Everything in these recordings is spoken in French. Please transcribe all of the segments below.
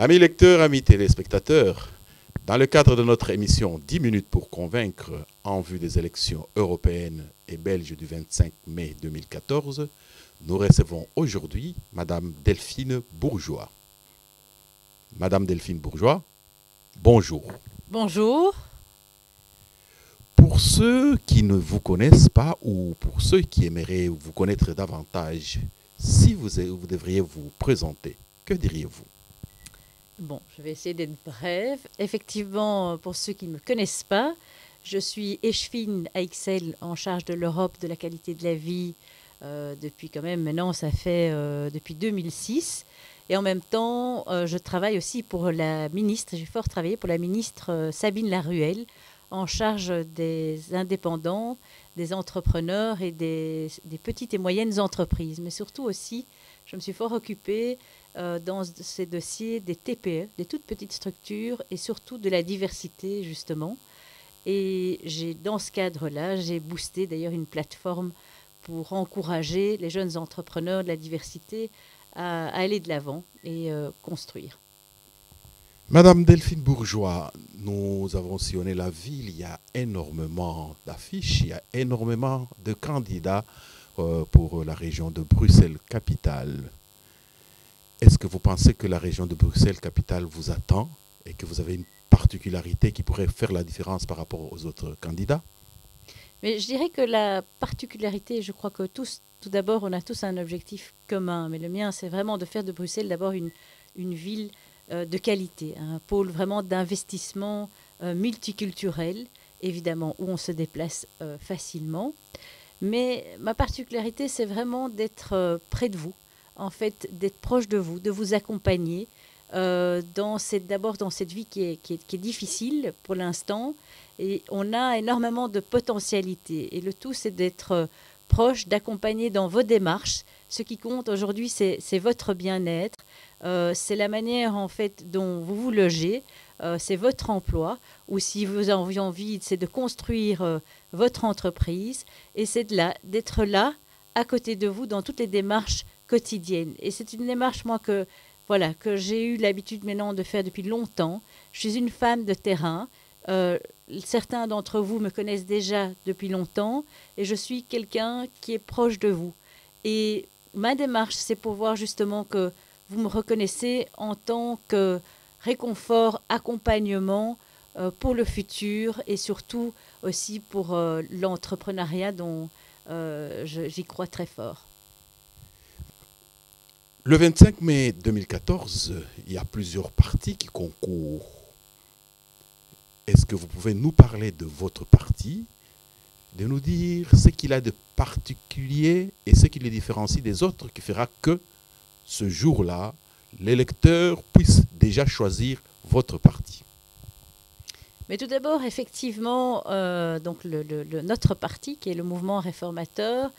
Amis lecteurs, amis téléspectateurs, dans le cadre de notre émission 10 minutes pour convaincre en vue des élections européennes et belges du 25 mai 2014, nous recevons aujourd'hui Madame Delphine Bourgeois. Madame Delphine Bourgeois, bonjour. Bonjour. Pour ceux qui ne vous connaissent pas ou pour ceux qui aimeraient vous connaître davantage, si vous devriez vous présenter, que diriez-vous? Bon, je vais essayer d'être brève. Effectivement, pour ceux qui ne me connaissent pas, je suis échevine à Ixelles en charge de l'Europe, de la qualité de la vie, depuis quand même, maintenant ça fait depuis 2006. Et en même temps, je travaille aussi pour la ministre, j'ai fort travaillé pour la ministre Sabine Laruelle, en charge des indépendants, des entrepreneurs et des petites et moyennes entreprises. Mais surtout aussi, je me suis fort occupée dans ces dossiers des TPE, des toutes petites structures et surtout de la diversité justement. Et dans ce cadre-là, j'ai boosté d'ailleurs une plateforme pour encourager les jeunes entrepreneurs de la diversité à aller de l'avant et construire. Madame Delphine Bourgeois, nous avons sillonné la ville, il y a énormément d'affiches, il y a énormément de candidats pour la région de Bruxelles-Capitale. Est-ce que vous pensez que la région de Bruxelles-Capitale vous attend et que vous avez une particularité qui pourrait faire la différence par rapport aux autres candidats? Mais je dirais que la particularité, je crois que tous, tout d'abord, on a tous un objectif commun. Mais le mien, c'est vraiment de faire de Bruxelles d'abord une ville de qualité, un pôle vraiment d'investissement multiculturel, évidemment, où on se déplace facilement. Mais ma particularité, c'est vraiment d'être près de vous, en fait, d'être proche de vous accompagner d'abord dans cette vie qui est difficile pour l'instant. Et on a énormément de potentialités. Et le tout, c'est d'être proche, d'accompagner dans vos démarches. Ce qui compte aujourd'hui, c'est votre bien-être. C'est la manière, en fait, dont vous vous logez. C'est votre emploi. Ou si vous avez envie, c'est de construire votre entreprise. Et c'est d'être là, à côté de vous, dans toutes les démarches quotidiennes. Et c'est une démarche, moi, que j'ai eu l'habitude maintenant de faire depuis longtemps. Je suis une femme de terrain. Certains d'entre vous me connaissent déjà depuis longtemps et je suis quelqu'un qui est proche de vous. Et ma démarche, c'est pour voir justement que vous me reconnaissez en tant que réconfort, accompagnement pour le futur et surtout aussi pour l'entrepreneuriat dont j'y crois très fort. Le 25 mai 2014, il y a plusieurs partis qui concourent. Est-ce que vous pouvez nous parler de votre parti, de nous dire ce qu'il a de particulier et ce qui le différencie des autres qui fera que ce jour-là, l'électeur puisse déjà choisir votre parti? Mais tout d'abord, effectivement, donc notre parti, qui est le mouvement réformateur,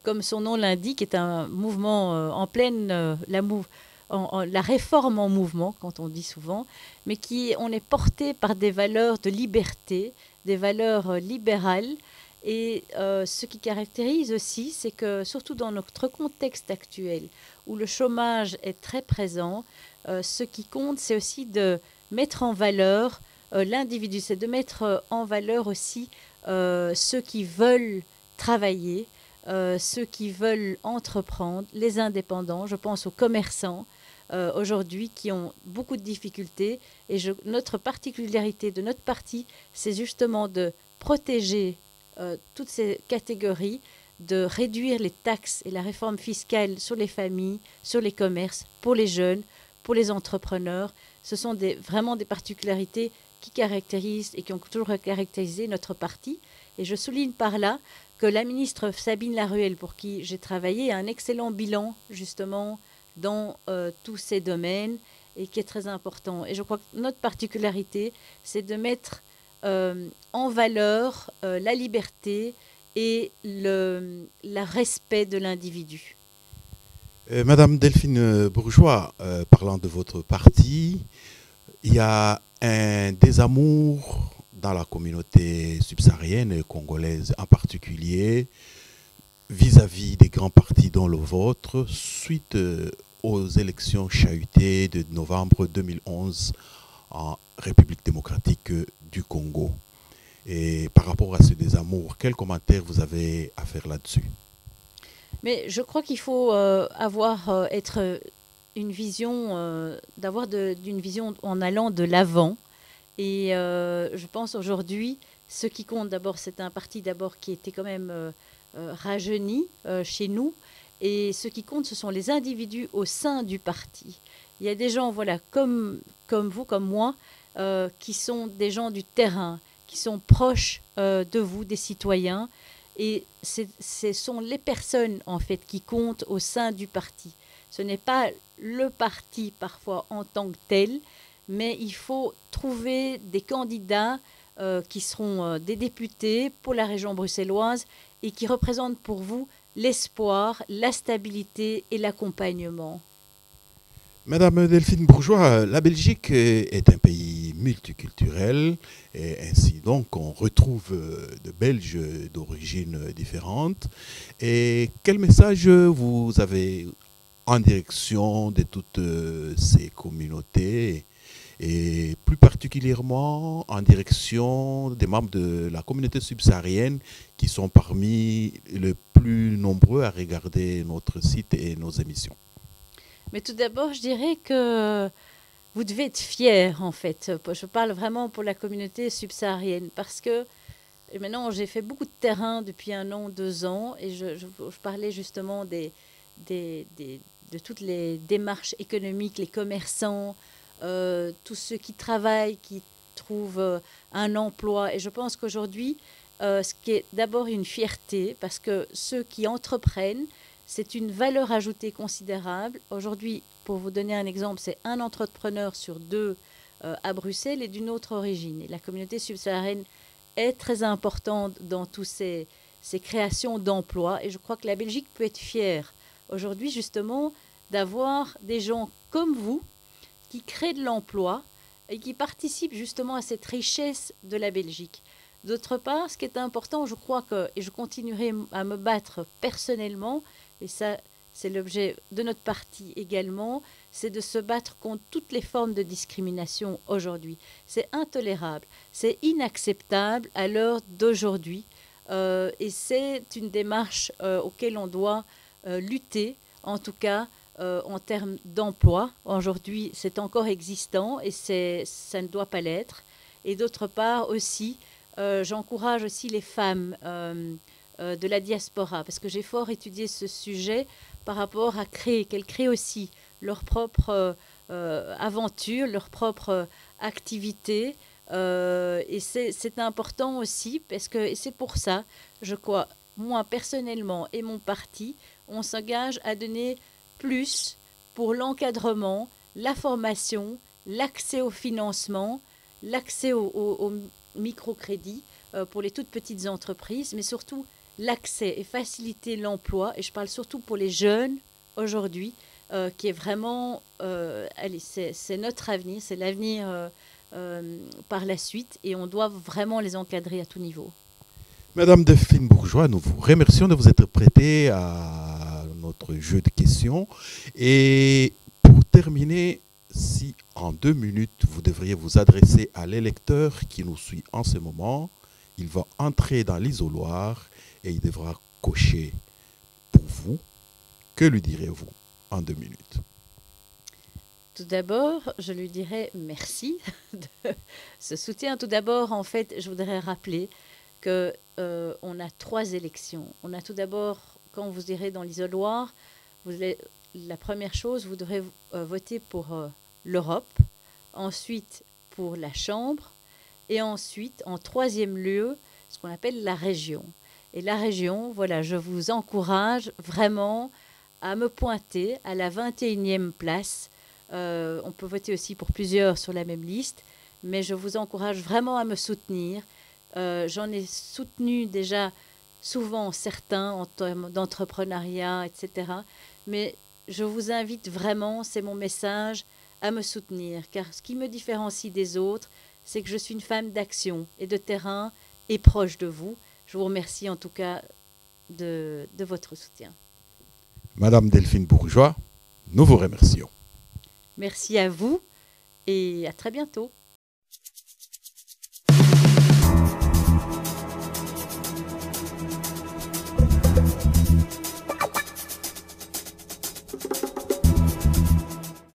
comme son nom l'indique, est un mouvement en pleine la réforme en mouvement, quand on dit souvent, mais on est porté par des valeurs de liberté, des valeurs libérales. Et ce qui caractérise aussi, c'est que surtout dans notre contexte actuel, où le chômage est très présent, ce qui compte, c'est aussi de mettre en valeur l'individu, c'est de mettre en valeur aussi ceux qui veulent travailler, ceux qui veulent entreprendre, les indépendants, je pense aux commerçants aujourd'hui qui ont beaucoup de difficultés. Et notre particularité de notre parti, c'est justement de protéger toutes ces catégories, de réduire les taxes et la réforme fiscale sur les familles, sur les commerces, pour les jeunes, pour les entrepreneurs. Ce sont vraiment des particularités qui caractérisent et qui ont toujours caractérisé notre parti. Et je souligne par là que la ministre Sabine Laruelle, pour qui j'ai travaillé, a un excellent bilan justement dans tous ces domaines et qui est très important. Et je crois que notre particularité, c'est de mettre en valeur la liberté et le respect de l'individu. Madame Delphine Bourgeois, parlant de votre parti, il y a un désamour dans la communauté subsaharienne et congolaise en particulier vis-à-vis des grands partis dont le vôtre suite aux élections chahutées de novembre 2011 en République démocratique du Congo. Et par rapport à ce désamour, quel commentaire vous avez à faire là-dessus? Mais je crois qu'il faut être une vision, d'une vision en allant de l'avant. Et je pense aujourd'hui, ce qui compte d'abord, c'est un parti d'abord qui était quand même rajeuni chez nous. Et ce qui compte, ce sont les individus au sein du parti. Il y a des gens, voilà, comme vous, comme moi, qui sont des gens du terrain, qui sont proches de vous, des citoyens. Et ce sont les personnes, en fait, qui comptent au sein du parti. Ce n'est pas le parti, parfois, en tant que tel, mais il faut trouver des candidats qui seront des députés pour la région bruxelloise et qui représentent pour vous l'espoir, la stabilité et l'accompagnement. Madame Delphine Bourgeois, la Belgique est un pays multiculturel et ainsi donc on retrouve de Belges d'origine différente. Et quel message vous avez en direction de toutes ces communautés et plus particulièrement en direction des membres de la communauté subsaharienne qui sont parmi les plus nombreux à regarder notre site et nos émissions? Mais tout d'abord, je dirais que vous devez être fiers, en fait. Je parle vraiment pour la communauté subsaharienne parce que et maintenant, j'ai fait beaucoup de terrain depuis 1 an, 2 ans et je parlais justement de toutes les démarches économiques, les commerçants, tous ceux qui travaillent, qui trouvent un emploi. Et je pense qu'aujourd'hui, ce qui est d'abord une fierté, parce que ceux qui entreprennent, c'est une valeur ajoutée considérable. Aujourd'hui, pour vous donner un exemple, c'est un entrepreneur sur 2 à Bruxelles et d'une autre origine. Et la communauté subsaharienne est très importante dans toutes ces créations d'emplois. Et je crois que la Belgique peut être fière aujourd'hui, justement, d'avoir des gens comme vous qui créent de l'emploi et qui participent justement à cette richesse de la Belgique. D'autre part, ce qui est important, je crois que, et je continuerai à me battre personnellement, et ça, c'est l'objet de notre parti également, c'est de se battre contre toutes les formes de discrimination aujourd'hui. C'est intolérable, c'est inacceptable à l'heure d'aujourd'hui, et c'est une démarche auquel on doit lutter, en tout cas en termes d'emploi. Aujourd'hui, c'est encore existant et ça ne doit pas l'être. Et d'autre part aussi, j'encourage aussi les femmes de la diaspora, parce que j'ai fort étudié ce sujet par rapport à qu'elles créent aussi leur propre aventure, leur propre activité. Et c'est important aussi, parce que et c'est pour ça, je crois, moi personnellement et mon parti, on s'engage à donner plus pour l'encadrement, la formation, l'accès au financement, l'accès au microcrédit pour les toutes petites entreprises, mais surtout l'accès et faciliter l'emploi. Et je parle surtout pour les jeunes aujourd'hui, qui est vraiment, c'est notre avenir, c'est l'avenir par la suite, et on doit vraiment les encadrer à tout niveau. Madame Delphine Bourgeois, nous vous remercions de vous être prêtée à notre jeu de questions. Et pour terminer, si en 2 minutes, vous devriez vous adresser à l'électeur qui nous suit en ce moment, il va entrer dans l'isoloir et il devra cocher pour vous. Que lui direz-vous en 2 minutes? Tout d'abord, je lui dirais merci de ce soutien. Tout d'abord, en fait, je voudrais rappeler que on a 3 élections. On a tout d'abord, quand vous irez dans l'isoloir, la première chose, vous devrez voter pour l'Europe, ensuite pour la Chambre, et ensuite, en 3e lieu, ce qu'on appelle la région. Et la région, voilà, je vous encourage vraiment à me pointer à la 21e place. On peut voter aussi pour plusieurs sur la même liste, mais je vous encourage vraiment à me soutenir. J'en ai soutenu déjà souvent certains en termes d'entrepreneuriat, etc. Mais je vous invite vraiment, c'est mon message, à me soutenir. Car ce qui me différencie des autres, c'est que je suis une femme d'action et de terrain et proche de vous. Je vous remercie en tout cas de votre soutien. Madame Delphine Bourgeois, Nous vous remercions. Merci à vous et à très bientôt.